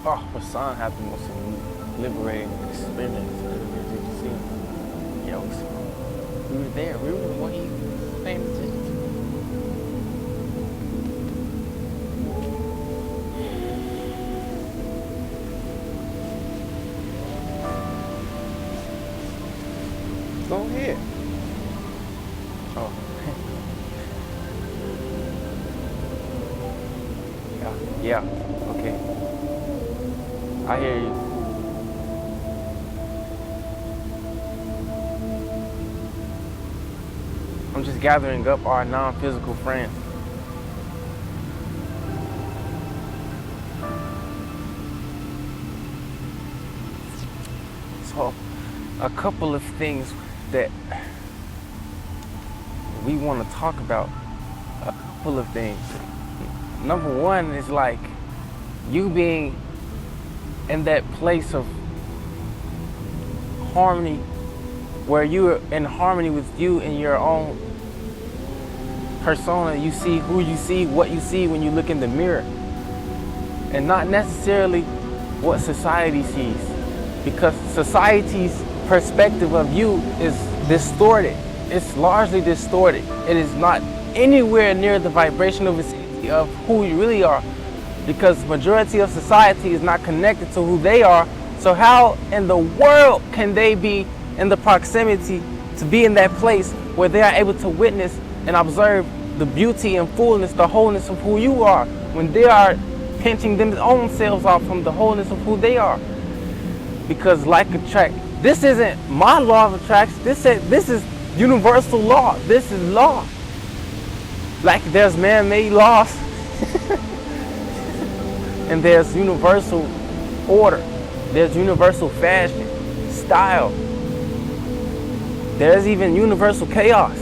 Oh, Rasan had the most liberating experience that you see. Yeah, we were there. We were what he was paying attention to. Go ahead. Oh. Yeah. Okay. I hear you. I'm just gathering up our non-physical friends. So, a couple of things that we want to talk about. A couple of things. Number one is like you being in that place of harmony where you're in harmony with you in your own persona. You see who you see, what you see when you look in the mirror, and not necessarily what society sees, because society's perspective of you is distorted. It's largely distorted. It is not anywhere near the vibrational vicinity of who you really are, because majority of society is not connected to who they are. So how in the world can they be in the proximity to be in that place where they are able to witness and observe the beauty and fullness, the wholeness of who you are, when they are pinching their own selves off from the wholeness of who they are? Because like attract, this isn't my law of attraction. This is universal law. This is law. Like there's man-made laws and there's universal order. There's universal fashion, style. There's even universal chaos.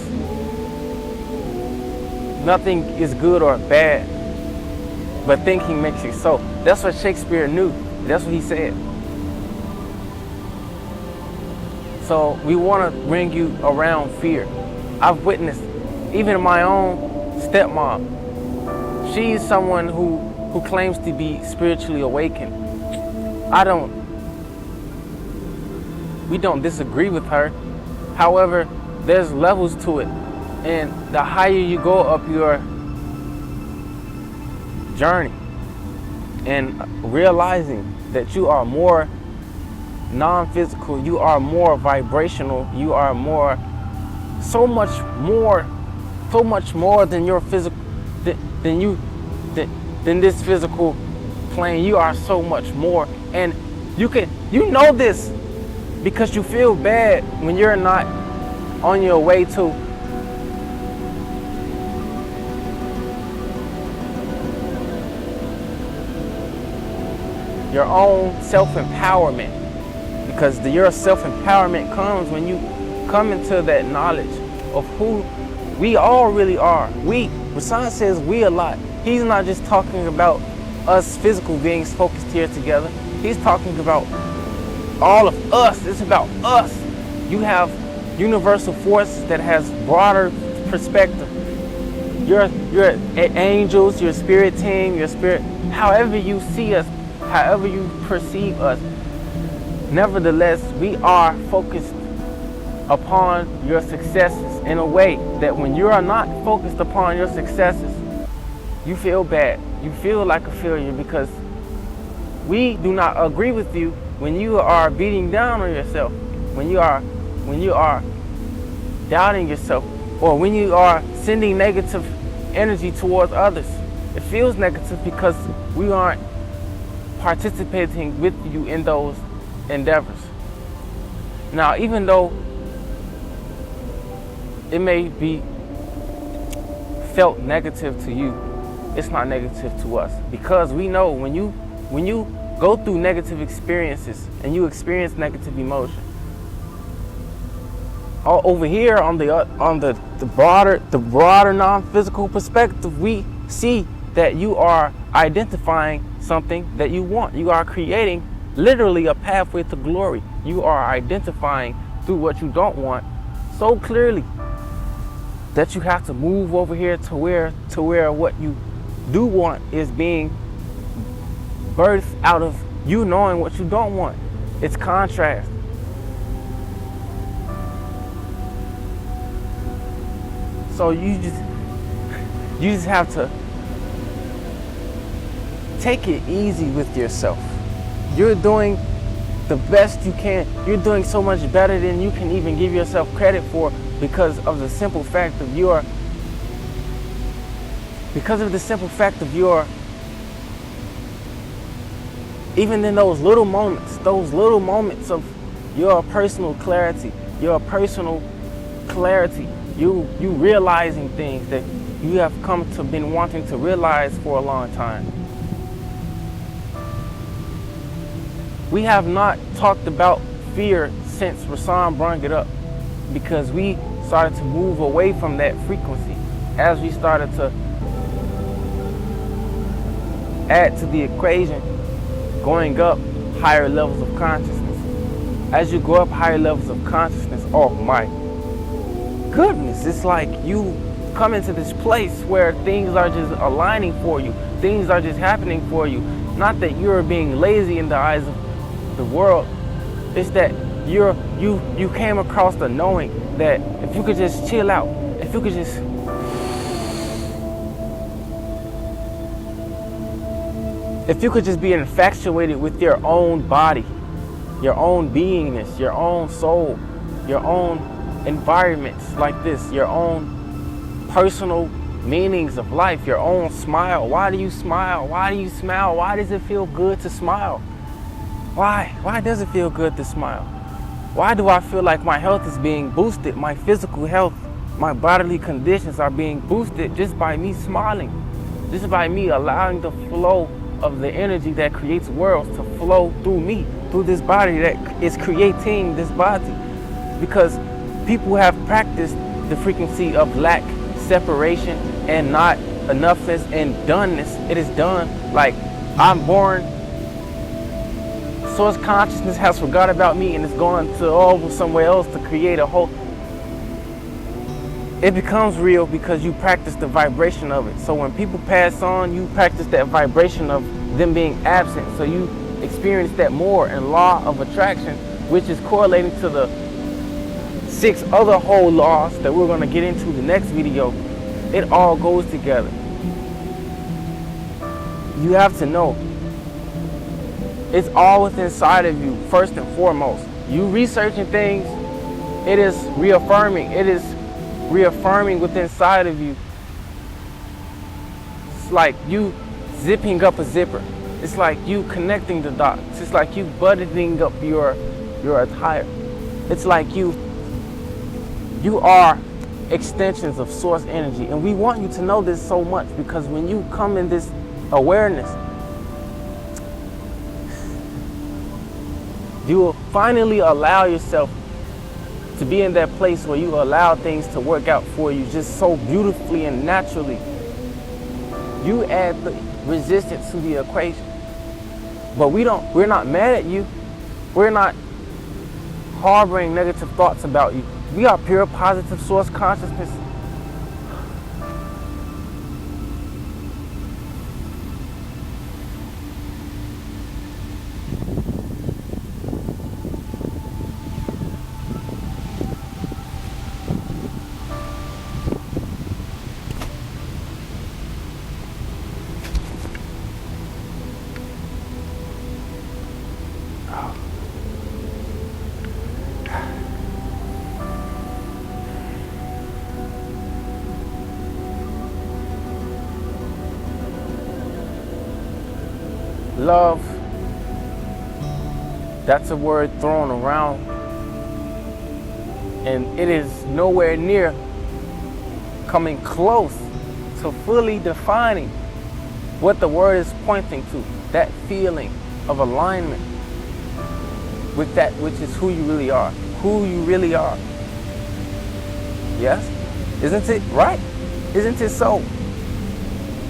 Nothing is good or bad, but thinking makes it so. That's what Shakespeare knew. That's what he said. So we want to bring you around fear. I've witnessed, even my own stepmom, she's someone who claims to be spiritually awakened. We don't disagree with her. However, there's levels to it. And the higher you go up your journey and realizing that you are more non-physical, you are more vibrational, you are more, so much more than your physical, than this physical plane. You are so much more, and you know this because you feel bad when you're not on your way to your own self-empowerment, because your self-empowerment comes when you come into that knowledge of who we all really are. Rasan says we a lot. He's not just talking about us physical beings focused here together. He's talking about all of us. It's about us. You have universal forces that has broader perspective. Your angels, your spirit team, your spirit, however you see us, however you perceive us. Nevertheless, we are focused upon your successes in a way that when you are not focused upon your successes, you feel bad. You feel like a failure, because we do not agree with you when you are beating down on yourself, when you are doubting yourself, or when you are sending negative energy towards others. It feels negative because we aren't participating with you in those endeavors. Now, even though it may be felt negative to you, it's not negative to us, because we know when you go through negative experiences and you experience negative emotion, over here on the broader non-physical perspective, we see that you are identifying something that you want. You are creating literally a pathway to glory. You are identifying through what you don't want so clearly that you have to move over here to where what you do want is being birthed out of you knowing what you don't want. It's contrast. So you just have to take it easy with yourself. You're doing the best you can. You're doing so much better than you can even give yourself credit for, because of the simple fact of your even in those little moments of your personal clarity, you realizing things that you have come to been wanting to realize for a long time. We have not talked about fear since Rasan brought it up, because we started to move away from that frequency as we started to add to the equation, going up higher levels of consciousness. As you go up higher levels of consciousness, oh my goodness, it's like you come into this place where things are just aligning for you. Things are just happening for you. Not that you're being lazy in the eyes of the world. It's that you came across the knowing that if you could just chill out, if you could just be infatuated with your own body, your own beingness, your own soul, your own environments like this, your own personal meanings of life, your own smile. Why do you smile? Why do you smile? Why does it feel good to smile? Why? Why does it feel good to smile? Why do I feel like my health is being boosted? My physical health, my bodily conditions are being boosted just by me smiling, just by me allowing the flow of the energy that creates worlds to flow through me, through this body that is creating this body. Because people have practiced the frequency of lack, separation, and not enoughness and doneness. It is done. Like, I'm born, source consciousness has forgot about me and it's gone to somewhere else to create a whole. It becomes real because you practice the vibration of it. So when people pass on, you practice that vibration of them being absent. So you experience that more in law of attraction, which is correlating to the 6 other whole laws that we're going to get into the next video. It all goes together. You have to know it's all within inside of you, first and foremost. You researching things, it is reaffirming. It is reaffirming within inside of you. It's like you zipping up a zipper. It's like you connecting the dots. It's like you buttoning up your attire. It's like you are extensions of source energy. And we want you to know this so much, because when you come in this awareness, you will finally allow yourself to be in that place where you allow things to work out for you just so beautifully and naturally. You add the resistance to the equation. But we're not mad at you. We're not harboring negative thoughts about you. We are pure positive source consciousness. Love, that's a word thrown around, and it is nowhere near coming close to fully defining what the word is pointing to. That feeling of alignment with that which is who you really are. Who you really are. Yes? Isn't it right? Isn't it so?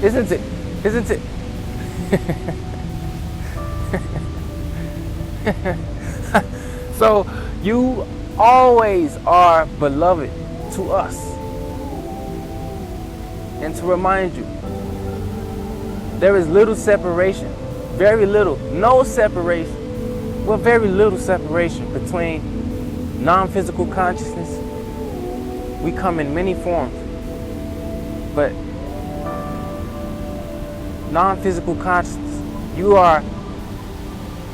Isn't it? Isn't it? So you always are beloved to us. And to remind you, there is little separation very little, no separation, well, very little separation between non-physical consciousness. We come in many forms, but non-physical consciousness, you are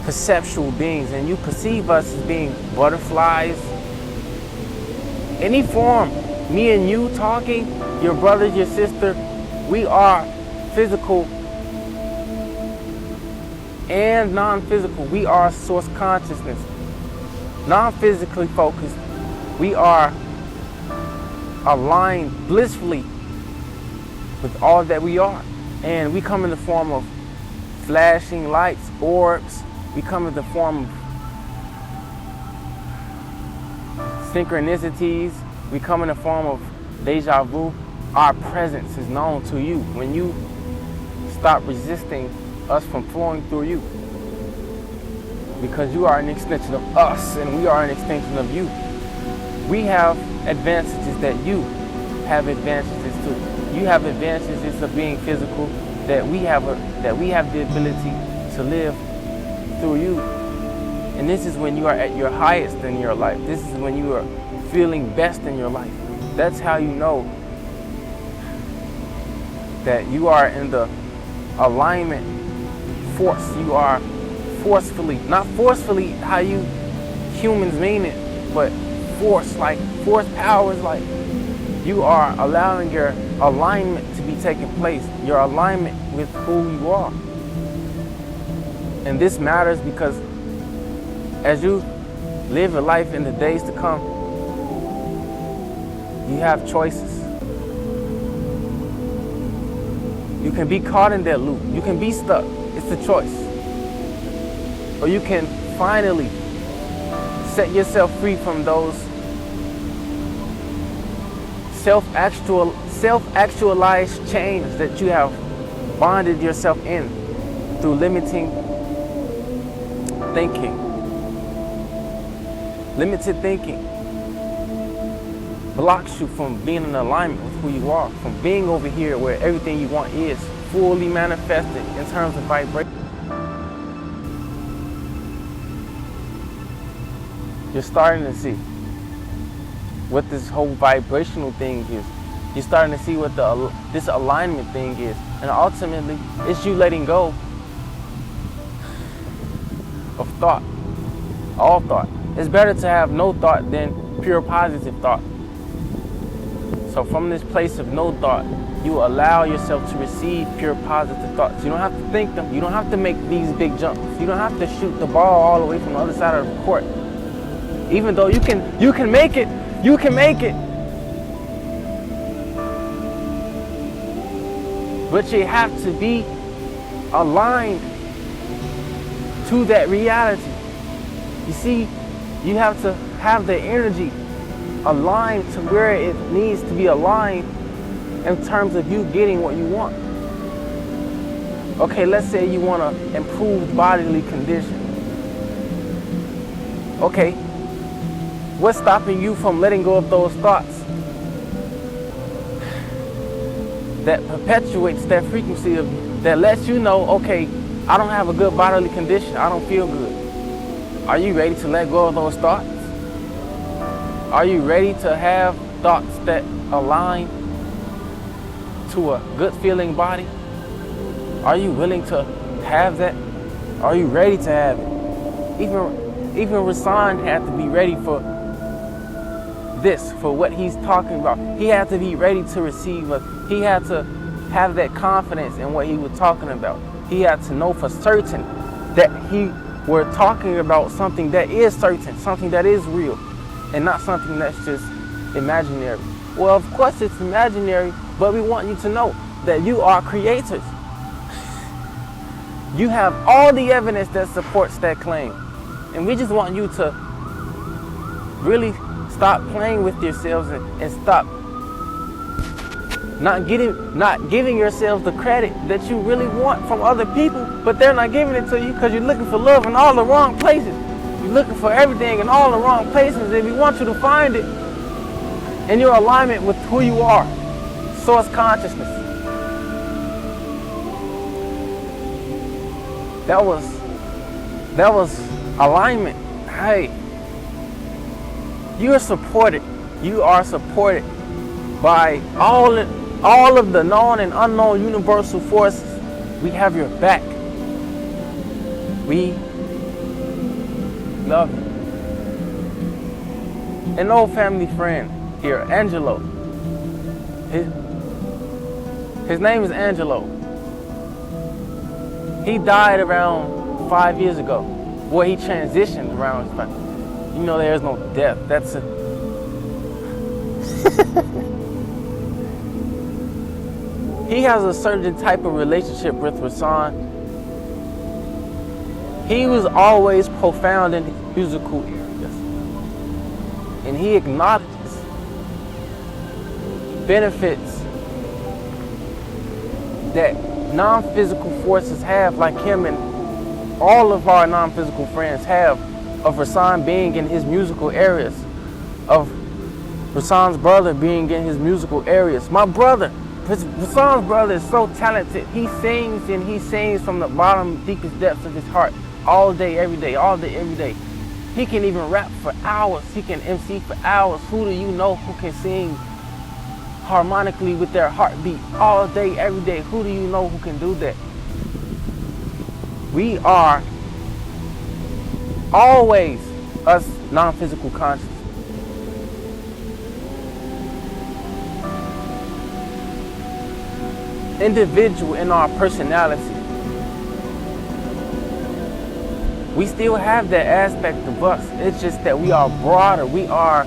perceptual beings, and you perceive us as being butterflies. Any form, me and you talking, your brother, your sister, we are physical and non-physical. We are source consciousness. Non-physically focused, we are aligned blissfully with all that we are. And we come in the form of flashing lights, orbs. We come in the form of synchronicities. We come in the form of deja vu. Our presence is known to you when you stop resisting us from flowing through you. Because you are an extension of us and we are an extension of you. We have advantages that you have advantages to. You have advantages of being physical that we have the ability to live through you. And this is when you are at your highest in your life. This is when you are feeling best in your life. That's how you know that you are in the alignment force. You are forcefully, not forcefully how you humans mean it, but force, like force powers, like you are allowing your alignment to be taking place, your alignment with who you are. And this matters because as you live your life in the days to come, you have choices. You can be caught in that loop. You can be stuck. It's a choice. Or you can finally set yourself free from those self-actualized chains that you have bonded yourself in through limiting thinking. Limited thinking blocks you from being in alignment with who you are, from being over here where everything you want is fully manifested in terms of vibration. You're starting to see what this whole vibrational thing is. You're starting to see what this alignment thing is. And ultimately, it's you letting go of thought, all thought. It's better to have no thought than pure positive thought. So from this place of no thought, you allow yourself to receive pure positive thoughts. You don't have to think them. You don't have to make these big jumps. You don't have to shoot the ball all the way from the other side of the court. Even though you can make it. You can make it. But you have to be aligned to that reality. You see, you have to have the energy aligned to where it needs to be aligned in terms of you getting what you want. Okay, let's say you want an improved bodily condition. Okay, what's stopping you from letting go of those thoughts that perpetuates that frequency that lets you know, okay, I don't have a good bodily condition, I don't feel good. Are you ready to let go of those thoughts? Are you ready to have thoughts that align to a good feeling body? Are you willing to have that? Are you ready to have it? Even Rasan had to be ready for this, for what he's talking about. He had to be ready to receive us. He had to have that confidence in what he was talking about. He had to know for certain that we're talking about something that is certain, something that is real, and not something that's just imaginary. Well, of course it's imaginary, but we want you to know that you are creators. You have all the evidence that supports that claim. And we just want you to really stop playing with yourselves and stop not giving yourselves the credit that you really want from other people, but they're not giving it to you because you're looking for love in all the wrong places. You're looking for everything in all the wrong places, and we want you to find it in your alignment with who you are, source consciousness. That was alignment. Hey, you are supported. You are supported by all of the known and unknown universal forces. We have your back. We love you. An old family friend here, Angelo. His name is Angelo. He died around 5 years ago. Well, he transitioned around 5. You know, there is no death. That's a He has a certain type of relationship with Rasan. He was always profound in his musical areas. And he acknowledges benefits that non-physical forces have, like him and all of our non-physical friends have, of Rasan being in his musical areas, of Rasan's brother being in his musical areas. My brother, Rasan's brother is so talented. He sings, and he sings from the bottom, deepest depths of his heart all day, every day, all day, every day. He can even rap for hours. He can MC for hours. Who do you know who can sing harmonically with their heartbeat all day, every day? Who do you know who can do that? We are always us non-physical conscious. Individual in our personality. We still have that aspect of us. It's just that we are broader. We are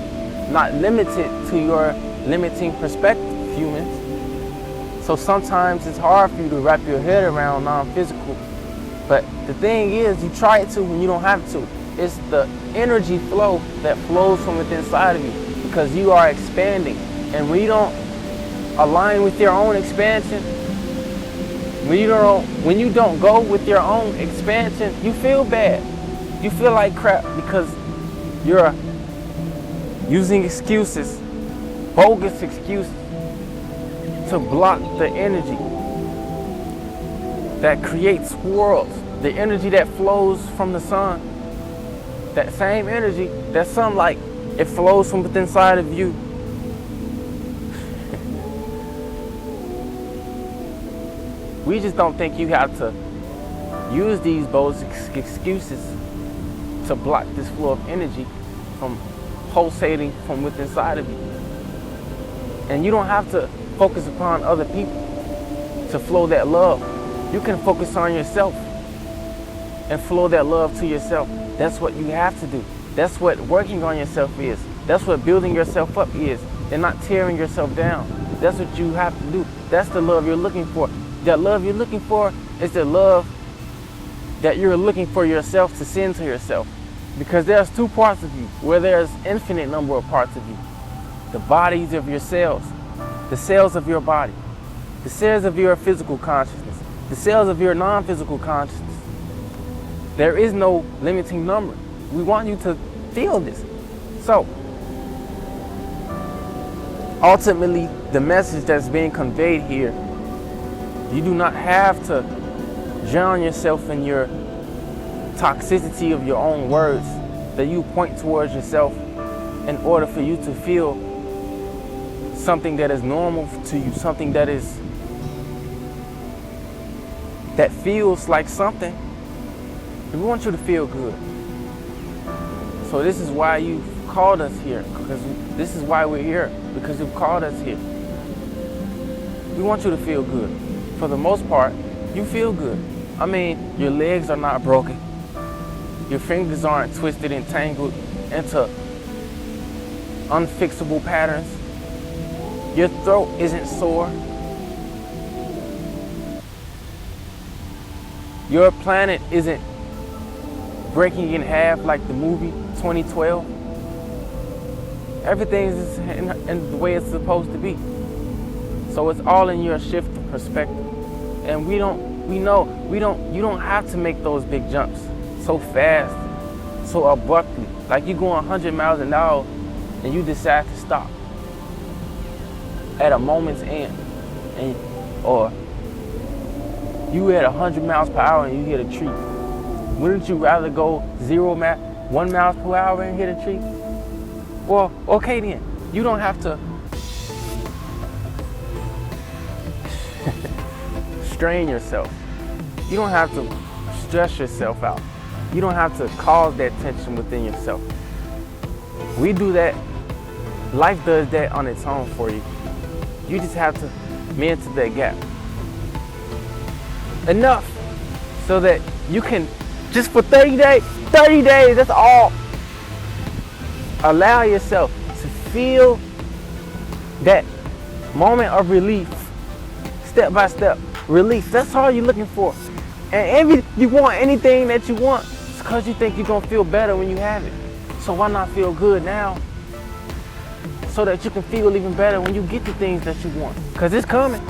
not limited to your limiting perspective, humans. So sometimes it's hard for you to wrap your head around non-physical. But the thing is, you try to when you don't have to. It's the energy flow that flows from within inside of you, because you are expanding. And when you don't align with your own expansion, when you don't go with your own expansion, you feel bad. You feel like crap because you're using excuses, bogus excuses, to block the energy that creates worlds, the energy that flows from the sun. That same energy, that sunlight, it flows from within inside of you. We just don't think you have to use these bogus excuses to block this flow of energy from pulsating from within inside of you. And you don't have to focus upon other people to flow that love. You can focus on yourself and flow that love to yourself. That's what you have to do. That's what working on yourself is. That's what building yourself up is, and not tearing yourself down. That's what you have to do. That's the love you're looking for. That love you're looking for is the love that you're looking for yourself to send to yourself. Because there's two parts of you, where there's infinite number of parts of you. The bodies of your cells, the cells of your body, the cells of your physical consciousness, the cells of your non-physical consciousness. There is no limiting number. We want you to feel this. So, ultimately, the message that's being conveyed here, you do not have to drown yourself in your toxicity of your own words that you point towards yourself in order for you to feel something that is normal to you, something that feels like something. We want you to feel good. So this is why you called us here, because this is why we're here, because you've called us here. We want you to feel good. For the most part, you feel good. I mean, your legs are not broken. Your fingers aren't twisted and tangled into unfixable patterns. Your throat isn't sore. Your planet isn't breaking in half like the movie 2012. Everything is in the way it's supposed to be. So it's all in your shift of perspective. And you don't have to make those big jumps so fast, so abruptly. Like you're going 100 miles an hour and you decide to stop at a moment's end. Or you at 100 miles per hour and you hit a tree. Wouldn't you rather go 1 miles per hour and hit a tree? Well, okay then. You don't have to strain yourself. You don't have to stress yourself out. You don't have to cause that tension within yourself. We do that. Life does that on its own for you. You just have to mend to that gap. Enough so that you can, just for 30 days, that's all. Allow yourself to feel that moment of relief, step by step relief. That's all you're looking for. And you want anything that you want, it's because you think you're gonna feel better when you have it. So why not feel good now? So that you can feel even better when you get the things that you want. Because it's coming.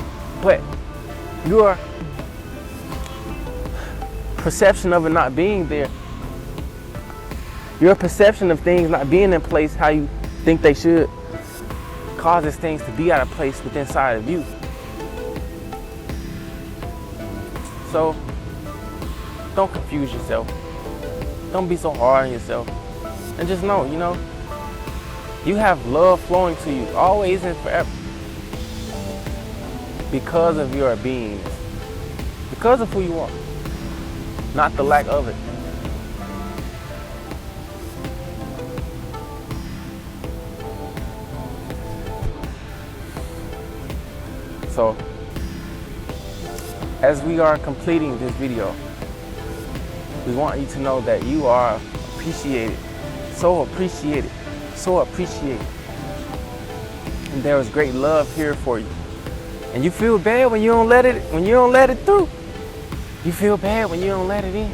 But your perception of it not being there, your perception of things not being in place how you think they should, causes things to be out of place within inside of you. So don't confuse yourself. Don't be so hard on yourself. And just know, you have love flowing to you always and forever. Because of your beingness. Because of who you are. Not the lack of it. So, as we are completing this video, we want you to know that you are appreciated. So appreciated. So appreciated. And there is great love here for you. And you feel bad when you don't let it through. You feel bad when you don't let it in.